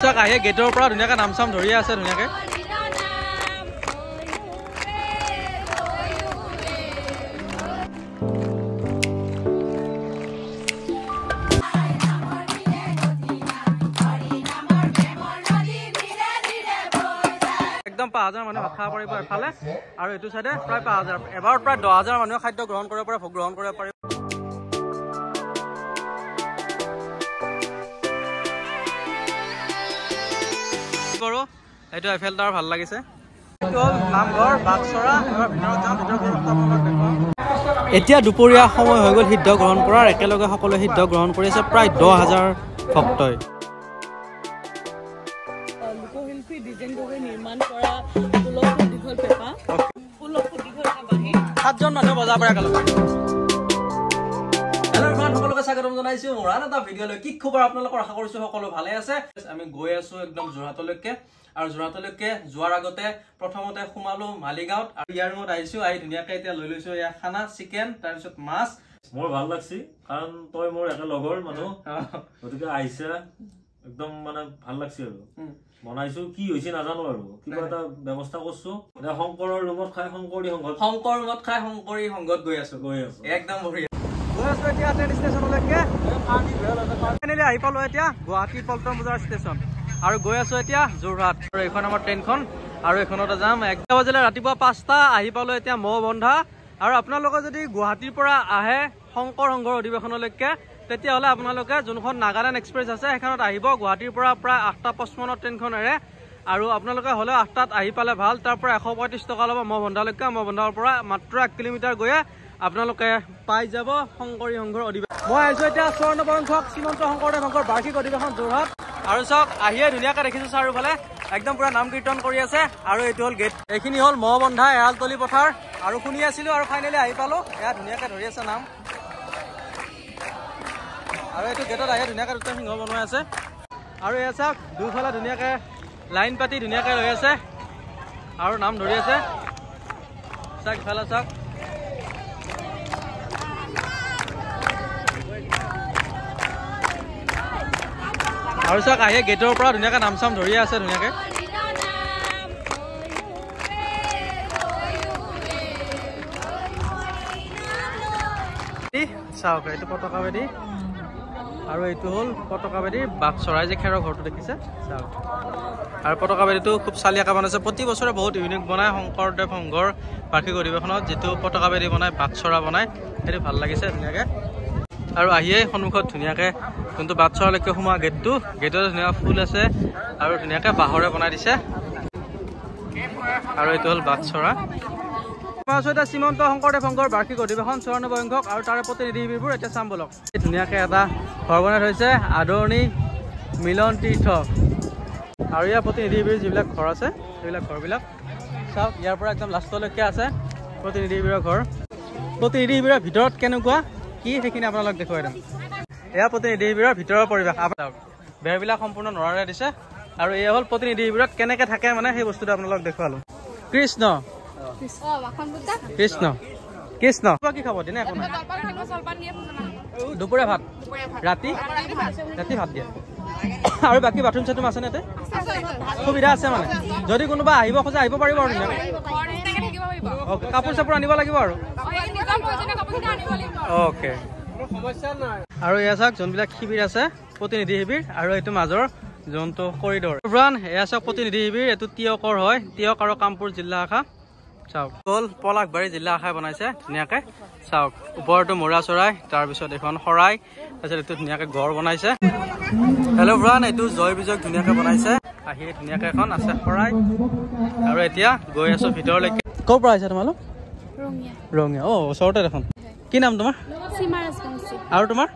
আহে গেটৰ পৰা ধুনীয়াকৈ নাম চাম ধৰিয়ে আছে ধুনীয়াকৈ। একদম ৫,০০০ মানুহ ভাত খাব পাৰিব এফালে, আৰু এইটো চাইডে প্ৰায় ৫,০০০, এবাৰত প্ৰায় ১০,০০০ মানুহে খাদ্য গ্ৰহণ কৰিব পাৰে, ভোগ গ্ৰহণ কৰিব পাৰিব। এইটো এফেল টাৱাৰ ভাল লাগিছে। এইটো হ'ল নামঘৰ বাকচৰা। এতিয়া দুপৰীয়া সময় হৈ গ'ল সিদ্ধ গ্ৰহণ কৰাৰ, একেলগে সকলোৱে সিদ্ধ গ্ৰহণ কৰি আছে, প্ৰায় ১০,০০০ ভক্তই। লোকশিল্পী ডিজাইনভাৱে নিৰ্মাণ কৰা ৭জন মানুহ বজাৰ পৰা একেলগে। সকলোকে স্বাগতম জনাইছো মোৰ আন এটা ভিডিঅ'লৈ। কি খবৰ আপোনালোকৰ? আশা কৰিছো সকলো ভালে আছে। আমি গৈ আছো একদম যোৰহাটলৈকে, আৰু যোৰহাটলৈকে যোৱাৰ আগতে প্ৰথমতে সোমালো মালিগাঁৱত, আৰু ইয়াৰ ৰুমত আহিছো। আহি ধুনীয়াকে এতিয়া লৈ লৈছো এয়া খানা, চিকেন, তাৰপিছত মাছ। মোৰ ভাল লাগছি, কাৰণ তই মোৰ একে লগৰ মানুহ, গতিকে আহিছে একদম মানে ভাল লাগছে। আৰু বনাইছো কি হৈছে নাজানো, আৰু কিবা এটা ব্যৱস্থা কৰছো। এটা শংকৰৰ ৰুমত খাই শংকৰী সংঘত, শংকৰ ৰুমত খাই শংকৰী সংঘত গৈ আছো একদম বঢ়িয়া। গৈ আছো এতিয়া ট্ৰেইন ষ্টেচনলৈকে। ফাইনেলি আহি পালো এতিয়া গুৱাহাটী পল্টন বজাৰ ষ্টেচন, আৰু গৈ আছো এতিয়া যোৰহাট। আৰু এইখন আমাৰ ট্ৰেইনখন, আৰু এইখনতে যাম। ১ বজালে ৰাতিপুৱা ৫টা আহি পালো এতিয়া মহ বন্ধা। আৰু আপোনালোকে যদি গুৱাহাটীৰ পৰা আহে শংকৰ সংঘৰ অধিৱেশনলৈকে, তেতিয়াহ'লে আপোনালোকে যোনখন নাগালেণ্ড এক্সপ্ৰেছ আছে সেইখনত আহিব। গুৱাহাটীৰ পৰা প্ৰায় ৮:৫৫ ট্ৰেইনখন এৰে, আৰু আপোনালোকে হ'লেও ৮টাত আহি পালে ভাল। তাৰ পৰা ১৩৫ টকা ল'ব মহ বন্ধালৈকে। মহ বন্ধাৰ পৰা মাত্ৰ ১ কিলোমিটাৰ গৈয়ে আপোনালোকে পাই যাব শংকৰী সংঘৰ অধিৱেশন। মই আহিছো এতিয়া স্বৰ্ণবংশক শ্ৰীমন্ত শংকৰদেৱ সংঘৰ বাৰ্ষিক অধিৱেশন যোৰহাট। আৰু চাওক আহিয়ে ধুনীয়াকৈ দেখিছো চাৰিওফালে একদম পুৰা নাম কীৰ্তন কৰি আছে। আৰু এইটো হ'ল গেট, এইখিনি হ'ল মহ বন্ধা এৰালতলি পথাৰ। আৰু শুনি আছিলো, আৰু ফাইনেলি আহি পালো। এয়া ধুনীয়াকৈ ধৰি আছে নাম, আৰু এইটো গেটত আহি ধুনীয়াকৈ দুটা সিংহ বনোৱা আছে। আৰু এয়া চাওক দুইফালে ধুনীয়াকৈ লাইন পাতি ধুনীয়াকৈ ৰৈ আছে, আৰু নাম ধৰি আছে। চাওক ইফালে চাওক, আৰু চাওক আহি গেটৰ পৰা ধুনীয়াকৈ নাম চাম ধৰিয়ে আছে ধুনীয়াকৈ। চাওক এইটো পতাকাবেদী, আৰু এইটো হ'ল পতাকাবেদী বাকচৰাই যে খেৰৰ ঘৰটো দেখিছে চাওক। আৰু পতাকাবেদীটো খুব চালিয়াকৈ বনাইছে, প্ৰতি বছৰে বহুত ইউনিক বনায়। শংকৰদেৱ সংঘৰ বাৰ্ষিক অধিৱেশনত যিটো পতাকাবেদী বনায়, বাকচৰা বনায়, সেইটো ভাল লাগিছে ধুনীয়াকৈ। আৰু আহিয়ে সন্মুখত ধুনীয়াকৈ যোনটো বাকচৰালৈকে সোমোৱা গেটটো, গেটত ধুনীয়া ফুল আছে, আৰু ধুনীয়াকৈ বাঁহৰে বনাই দিছে। আৰু এইটো হ'ল বাকচৰা। এতিয়া শ্ৰীমন্ত শংকৰদেৱ সংঘৰ বাৰ্ষিক অধিৱেশন স্বৰ্ণবংশক, আৰু তাৰে প্ৰতিনিধিবোৰ এতিয়া চাম বলক। ধুনীয়াকৈ এটা ঘৰ বনাই থৈছে, আদৰণি মিলন তীৰ্থ। আৰু ইয়াৰ প্ৰতিনিধিবোৰ যিবিলাক ঘৰ আছে সেইবিলাক ঘৰবিলাক চাওক, ইয়াৰ পৰা একদম লাষ্টলৈকে আছে প্ৰতিনিধিবোৰৰ ঘৰ। প্ৰতিনিধিবোৰৰ ভিতৰত কেনেকুৱা কি সেইখিনি আপোনালোক দেখুৱাই দিম। এয়া প্ৰতিনিধিবোৰৰ ভিতৰৰ পৰিৱেশ, আপোনালোক বেৰবিলাক সম্পূৰ্ণ নৰাৰে দিছে। আৰু এয়া হ'ল প্ৰতিনিধিবোৰত কেনেকৈ থাকে মানে সেই বস্তুটো আপোনালোক দেখুৱালোঁ। কৃষ্ণ কৃষ্ণ কৃষ্ণ কি খাব দিনে একো নাই। দুপৰীয়া ভাত, ৰাতি ভাত দিয়ে। আৰু বাকী বাথৰুম চাথৰুম আছে নে? সুবিধা আছে মানে, যদি কোনোবা আহিব খোজে আহিব পাৰিব। আৰু অ'কে, কাপোৰ চাপোৰ আনিব লাগিব আৰু অ'কে। আৰু এয়া চাওক যোনবিলাক শিবিৰ আছে প্ৰতিনিধি শিবিৰ, আৰু এইটো মাজৰ যোনটো কৰিডৰ। এয়া চাওক প্ৰতিনিধি শিবিৰ, এইটো তিয়কৰ হয়, তিয়ক আৰু কামপুৰ জিলা শাখা। চাওক হ'ল পলাশবাৰী জিলা শাখাই বনাইছে ধুনীয়াকৈ। চাওক ওপৰতো মৰা চৰাই, তাৰপিছত এখন শৰাই, তাৰপিছত এইটো ধুনীয়াকৈ গড় বনাইছে। হেল্ল' ফ্ৰেণ্ড, এইটো জয় বিজয় ধুনীয়াকৈ বনাইছে। আহি ধুনীয়াকৈ এখন আছে শৰাই। আৰু এতিয়া গৈ আছো ভিতৰলৈকে। ক'ৰ পৰা আহিছা তোমালোক? ৰঙিয়া। অ' ওচৰতে দেখোন। কি নাম তোমাৰ? আৰু তোমাৰ?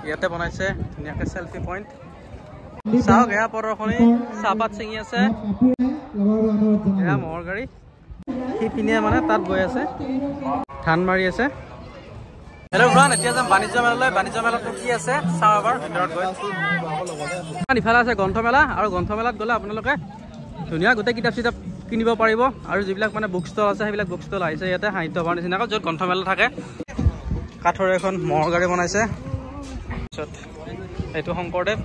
ইয়াতে বনাইছে ধুনীয়াকৈ চেল্ফি পইণ্ট। চাওক এয়া প্ৰদৰ্শনী, চাহপাত ছিঙি আছে, এয়া মহৰ গাড়ী, সিপিনে মানে তাত গৈ আছে, ধান মাৰি আছে। হেল্ল' ফ্ৰেণ্ড, এতিয়া যাম বাণিজ্য মেলালৈ। বাণিজ্য মেলাটো কি আছে চাওঁ এবাৰ ভিতৰত গৈ। ইফালে আছে গ্ৰন্থমেলা, আৰু গ্ৰন্থমেলাত গ'লে আপোনালোকে ধুনীয়া গোটেই কিতাপ চিতাপ কিনিব পাৰিব। আৰু যিবিলাক মানে বুক ষ্টল আছে সেইবিলাক বুক ষ্টল আহিছে ইয়াতে সাহিত্য সভাৰ নিচিনাকৈ, য'ত গ্ৰন্থমেলা থাকে। কাঠৰে এখন মহৰ গাড়ী বনাইছে। তাৰপিছত এইটো শংকৰদেৱ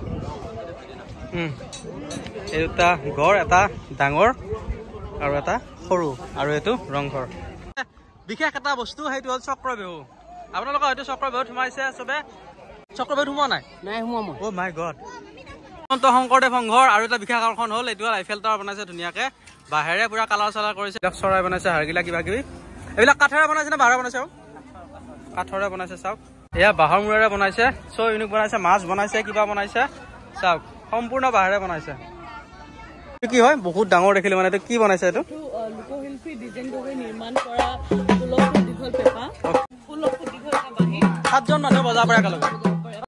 এই দুটা গড়, এটা ডাঙৰ আৰু এটা সৰু, আৰু এইটো ৰংঘৰ। বিশেষ এটা বস্তু সেইটো হ'ল চক্ৰবেহু। আপোনালোকৰ হয়তো চক্ৰবেহুত সোমাইছে চবে, চক্ৰবেহুত সোমোৱা নাই? নাই সোমাম। অ' মাই গড। শংকৰদেৱ সংঘৰ আৰু এটা বিশেষ আকৰ্ষণ হ'ল এইটো হ'ল আইফেল টাৱাৰ বনাইছে ধুনীয়াকে, বাঁহেৰে পুৰা কালাৰ চালাৰ কৰিছে, চৰাই বনাইছে, হাৰগিলা কিবা কিবি। এইবিলাক কাঠেৰে বনাইছে নে বাঁহেৰে বনাইছে? কাঠৰে বনাইছে চাওক। এয়া বাঁহৰ মূৰেৰে বনাইছে, চ' ইউনিক বনাইছে, মাছ বনাইছে, কিবা বনাইছে চাওক, সম্পূৰ্ণ বাঁহেৰে বনাইছে। এইটো কি হয়? বহুত ডাঙৰ দেখিলো মানে। এইটো কি বনাইছে? এইটো লোকশিল্পী ডিজাইন কৰি নিৰ্মাণ কৰা 16 ফুট দীঘল পেঁপা, 16 ফুট দীঘল এটা বাঁহী। 7জন মানুহ বজাব পাৰে একেলগে।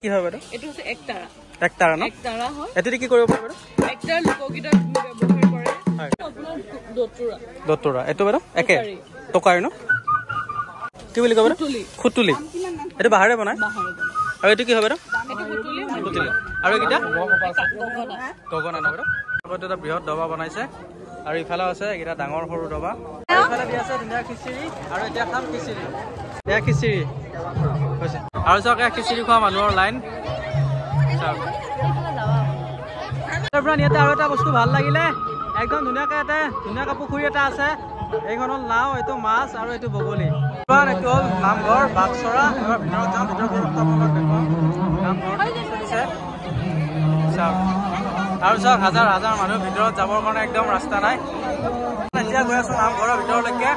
কি হয় বাইদেউ? এইটো হৈছে একতাৰা। একতাৰা ন? একতাৰা হয়। এইটো কি কৰিব পাৰে বাইদেউ? একতাৰ লোকগীতত ব্যৱহাৰ কৰে। আপোনাৰ দতুৰা। দতুৰা। এইটো বাইদেউ একে টকাৰী ন? কি বুলি কয় বাইদেউ? খুতুলি। এইটো বাঁহেৰে বনায়। আৰু এইটো কি হয় বাইদেউ? খুতুলি। আৰু এইকেইটা গগনা ন বাইদেউ? এটা বৃহৎ ডবা বনাইছে, আৰু ইফালে আছে এইকেইটা ডাঙৰ সৰু ডবা। ইফালে দি আছে ধুনীয়া খিচিৰি, আৰু এতিয়া খাম খিচিৰি। এয়া খিচিৰি হৈছে, আৰু চাওক এয়া খিচিৰি খোৱা মানুহৰ লাইন চাওক। ইয়াতে আৰু এটা বস্তু ভাল লাগিলে, একদম ধুনীয়াকে এটা ধুনীয়াকে পুখুৰী এটা আছে। এইখন হ'ল নাও, এইটো মাছ, আৰু এইটো বগলী। এইটো হ'ল নামঘৰ বাঘচৰা। এবাৰ ভিতৰত যাওঁ, ভিতৰত নামঘৰ চলিছে চাওক। আৰু চাওক হাজাৰ হাজাৰ মানুহ ভিতৰত যাবৰ কাৰণে একদম ৰাস্তা নাই। এতিয়া গৈ আছো নামঘৰৰ ভিতৰলৈকে,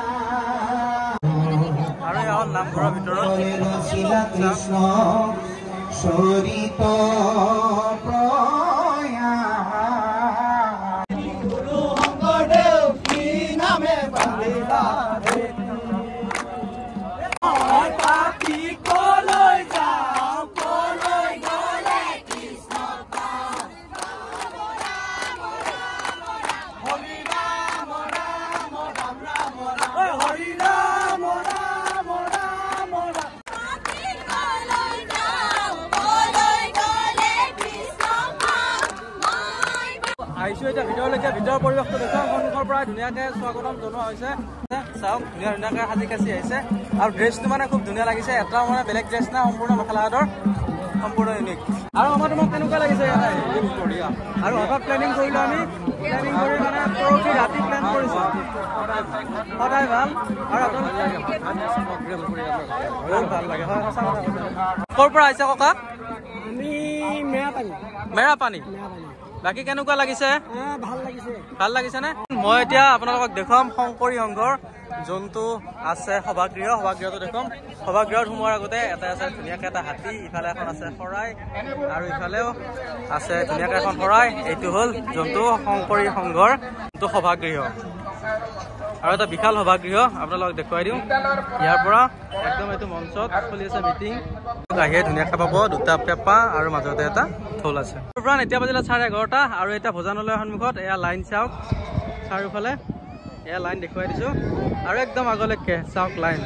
আৰু এয়া হ'ল নামঘৰৰ ভিতৰত। আহিছো এতিয়া ভিতৰলৈকে, ভিতৰৰ পৰিৱেশটো দেখুৱাম। সন্মুখৰ পৰা ধুনীয়াকে স্বাগতম জনোৱা হৈছে। চাওক ধুনীয়া ধুনীয়াকে সাজি কাচি আহিছে, আৰু ড্ৰেছটো মানে খুব ধুনীয়া লাগিছে। এটাও মানে বেলেগ ড্ৰেছ নাই, সম্পূৰ্ণ মেখেলা চাদৰ, সম্পূৰ্ণ ইউনিক। আৰু আমাৰ তোমাক কেনেকুৱা লাগিছে? বঢ়িয়া। আৰু হঠাৎ প্লেনিং কৰিলো আমি, প্লেনিং কৰি মানে পৰহি ৰাতি প্লেন কৰিছো। সদায় ভাল, আৰু বহুত ভাল লাগে। হয়, সঁচা কথা কৈছে। ক'ৰ পৰা আহিছে ককা? আমি মেৰাপানী। মেৰাপানী। বাকী কেনেকুৱা লাগিছে? ভাল লাগিছে নে? মই এতিয়া আপোনালোকক দেখুৱাম শংকৰী সংঘৰ যোনটো আছে সভাগৃহ, সভাগৃহটো দেখুৱাম। সভাগৃহত সোমোৱাৰ আগতে এটা আছে ধুনীয়াকে এটা হাতী, ইফালে এখন আছে শৰাই, আৰু ইফালেও আছে ধুনীয়াকে এখন শৰাই। এইটো হ'ল যোনটো শংকৰী সংঘৰ যোনটো সভাগৃহ, আৰু এটা বিশাল সভাগৃহ আপোনালোকক দেখুৱাই দিওঁ। ইয়াৰ পৰা একদম এইটো মঞ্চত চলি আছে মিটিং। আহিয়ে ধুনীয়াকে পাব দুটা পেঁপা, আৰু মাজতে এটা থল আছে। এতিয়া বাজিলে 11:30, আৰু এতিয়া ভোজনালয়ৰ সন্মুখত এয়া লাইন চাওক চাৰিওফালে। এয়া লাইন দেখুৱাই দিছো, আৰু একদম আগলৈকে চাওক লাইন।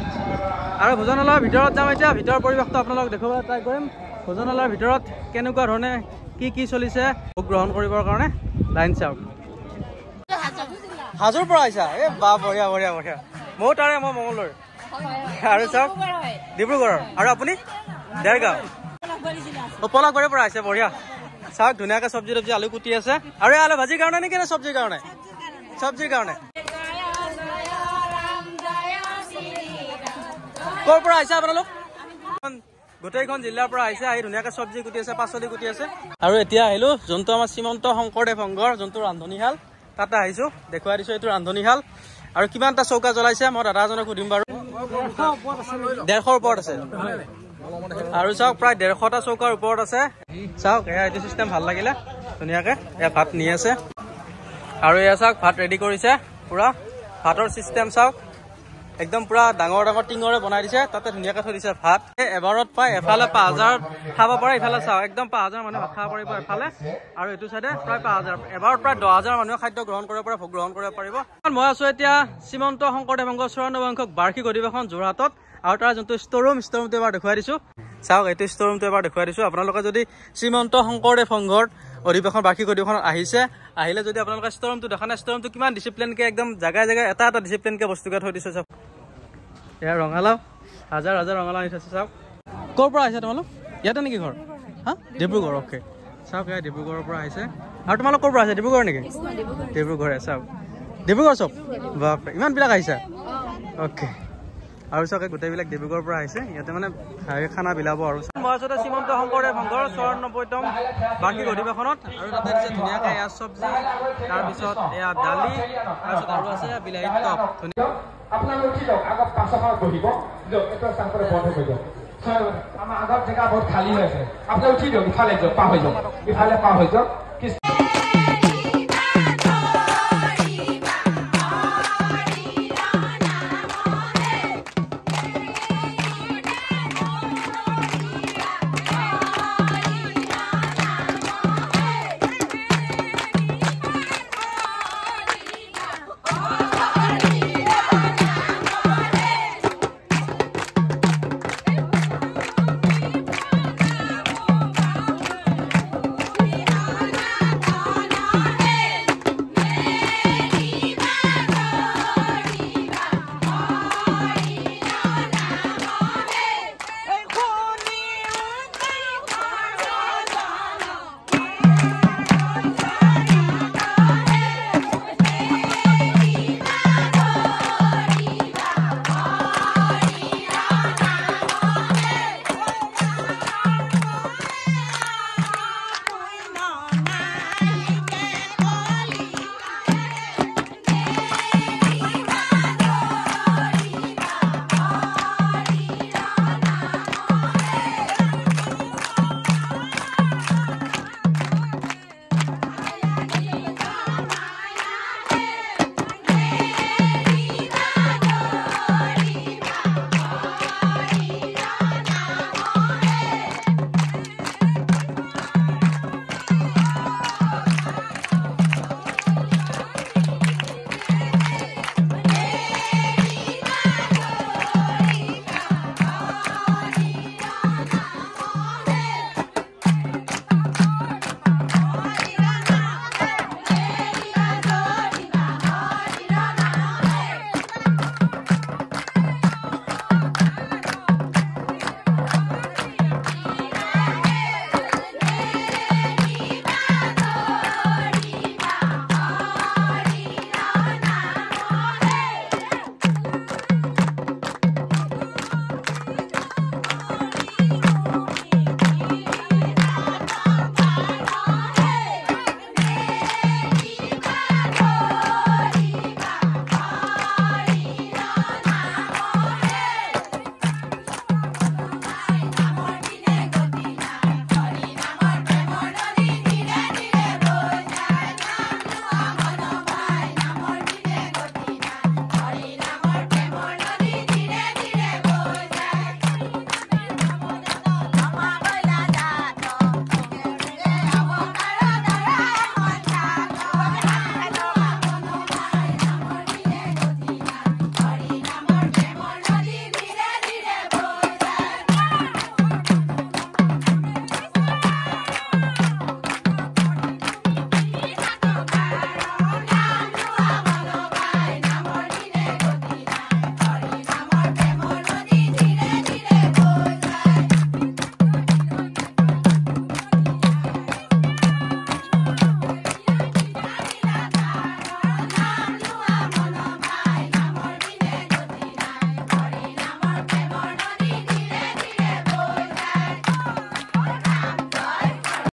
আৰু ভোজনালয়ৰ ভিতৰত যাম এতিয়া, ভিতৰৰ পৰিৱেশটো আপোনালোকক দেখুৱাবলৈ ট্ৰাই কৰিম। ভোজনালয়ৰ ভিতৰত কেনেকুৱা ধৰণে কি চলিছে ভোগ গ্ৰহণ কৰিবৰ কাৰণে লাইন চাওক। হাজোৰ পৰা আহিছা? এই বা বঢ়িয়া বঢ়িয়া বঢ়িয়া। ময়ো তাৰে, মই মঙলদৈৰ। আৰু চাওক ডিব্ৰুগড়ৰ। আৰু আপুনি? দেৰগাঁও। পলাশবাৰীৰ পৰা আহিছে, বঢ়িয়া। চাওক ধুনীয়াকে চব্জি তব্জি আলু কুটি আছে, আৰু এই আলু ভাজিৰ কাৰণে নেকি নে চব্জিৰ কাৰণে? চব্জিৰ কাৰণে। ক'ৰ পৰা আহিছে আপোনালোক? গোটেইখন জিলাৰ পৰা আহিছে, আহি ধুনীয়াকে চব্জি কুটি আছে, পাচলি কুটি আছে। আৰু এতিয়া আহিলো যোনটো আমাৰ শ্ৰীমন্ত শংকৰদেৱ সংঘৰ যোনটো ৰান্ধনীশাল, তাতে আহিছো, দেখুৱাই দিছো এইটো ৰান্ধনীশাল। আৰু কিমানটা চৌকা জ্বলাইছে মই দাদা এজনক সুধিম বাৰু। 150ৰ ওপৰত আছে। আৰু চাওক প্ৰায় 150টা চৌকাৰ ওপৰত আছে। চাওক এয়া এইটো চিষ্টেম ভাল লাগিলে, ধুনীয়াকে এয়া ভাত নি আছে, আৰু এয়া চাওক ভাত ৰেডি কৰিছে পুৰা। ভাতৰ চিষ্টেম চাওক, একদম পুৰা ডাঙৰ ডাঙৰ টিঙৰে বনাই দিছে, তাতে ধুনীয়াকে থৈ দিছে ভাত। এবাৰত পায়, এফালে 5000 খাব পাৰে, ইফালে চাওক একদম 5000 মানুহ ভাত খাব পাৰিব এফালে, আৰু এইটো চাইডে প্ৰায় 5000। এবাৰত প্ৰায় 10000 মানুহে খাদ্য গ্ৰহণ কৰিব পাৰে, ভোগ গ্ৰহণ কৰিব পাৰিব। মই আছো এতিয়া শ্ৰীমন্ত শংকৰদেৱ সংঘৰ 54 বাৰ্ষিক অধিৱেশন যোৰহাটত, আৰু তাৰ যোনটো ষ্ট'ৰুমটো এবাৰ দেখুৱাই দিছো। চাওক এইটো ষ্ট'ৰুমটো এবাৰ দেখুৱাই দিছো। আপোনালোকে যদি শ্ৰীমন্ত শংকৰদেৱ সংঘৰ অধিৱেশন বাৰ্ষিক অধিৱেশনত আহিলে যদি আপোনালোকে ষ্ট'ৰুমটো দেখা নাই, ষ্ট'ৰুমটো কিমান ডিচিপ্লিনকে একদম জেগাই জেগাই এটা এটা ডিচিপ্লিনকে বস্তুকে থৈ দিছে। চাওক এয়া ৰঙালাও, হাজাৰ হাজাৰ ৰঙালাও আনি থৈছে। চাওক ক'ৰ পৰা আহিছে তোমালোক? ইয়াতে নেকি ঘৰ? হা, ডিব্ৰুগড়। অ'কে, চাওক এয়া ডিব্ৰুগড়ৰ পৰা আহিছে আৰু তোমালোক ক'ৰ পৰা আহিছে ডিব্ৰুগড় নেকি ডিব্ৰুগড়ে চাওক ডিব্ৰুগড় চব বাপৰে ইমানবিলাক আহিছে অ'কে আৰু চাওক গোটেইবিলাক ডিব্ৰুগড়ৰ পৰা আহিছে ইয়াতে মানে খানা বিলাব আৰু মই আছোঁ শ্ৰীমন্ত শংকৰদেৱ সংঘৰ 94তম বাৰ্ষিক অধিৱেশনত আৰু তাতে দিছে ধুনীয়াকৈ এয়া চব্জি তাৰপিছত এয়া দালি তাৰপিছত আৰু আছে বিলাহী টপ আপোনালোক উঠি যাওক আগত পাছৰখনত বহিব এইটো চাংকৰে বন্ধ হৈ যাওক আমাৰ আগত জেগা বহুত খালী হৈ আছে আপোনালোক উঠি দিয়ক ইফালে যাওক পাৰ হৈ যাওক